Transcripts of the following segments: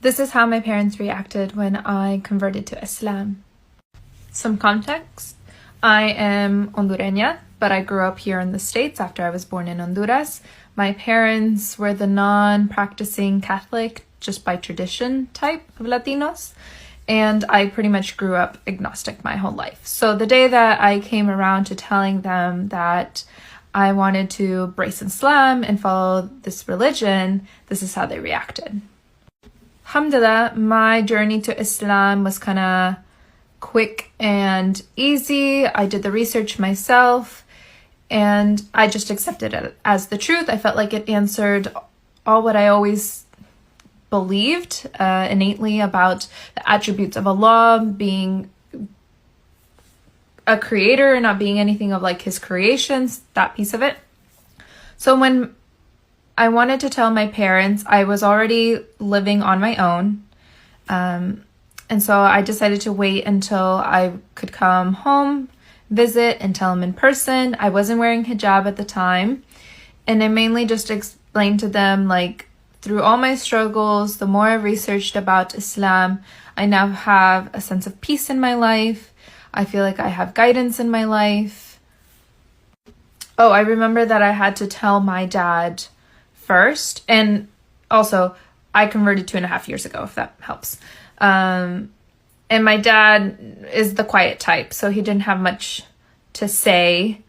This is how my parents reacted when I converted to Islam. Some context. I am Hondureña, but I grew up here in the States after I was born in Honduras. My parents were the non-practicing Catholic, just by tradition type of Latinos. And I pretty much grew up agnostic my whole life. So the day that I came around to telling them that I wanted to embrace Islam and follow this religion, this is how they reacted. Alhamdulillah, my journey to Islam was kind of quick and easy. I did the research myself and I just accepted it as the truth. I felt like it answered all what I always believed innately about the attributes of Allah, being a creator, not being anything of like his creations, that piece of it. So when I wanted to tell my parents, I was already living on my own. And so I decided to wait until I could come home, visit, and tell them in person. I wasn't wearing hijab at the time. And I mainly just explained to them, like, through all my struggles, the more I researched about Islam, I now have a sense of peace in my life. I feel like I have guidance in my life. Oh, I remember that I had to tell my dad first. And also, I converted 2.5 years ago, if that helps. And my dad is the quiet type, so he didn't have much to say.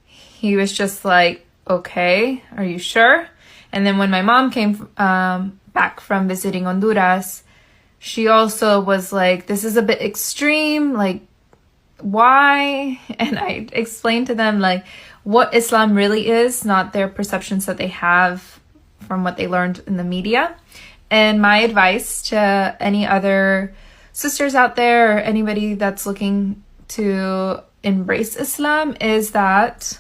He was just like, okay, are you sure? And then when my mom came back from visiting Honduras, she also was like, this is a bit extreme, like, why? And I explained to them, like, what Islam really is, not their perceptions that they have from what they learned in the media. And my advice to any other sisters out there or anybody that's looking to embrace Islam is that,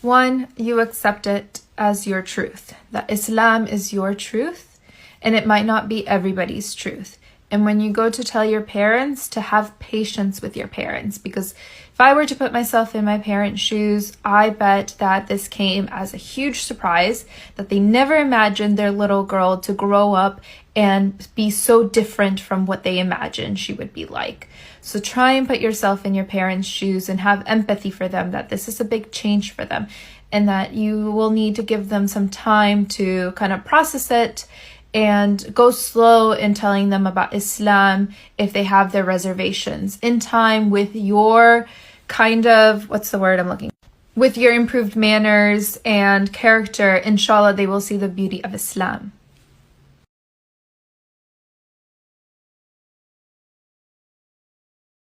one, you accept it as your truth, that Islam is your truth and it might not be everybody's truth. And when you go to tell your parents, to have patience with your parents, because if I were to put myself in my parents' shoes, I bet that this came as a huge surprise, that they never imagined their little girl to grow up and be so different from what they imagined she would be like. So try and put yourself in your parents' shoes and have empathy for them, that this is a big change for them and that you will need to give them some time to kind of process it and go slow in telling them about Islam if they have their reservations. In time, with your kind of, with your improved manners and character, inshallah, they will see the beauty of Islam.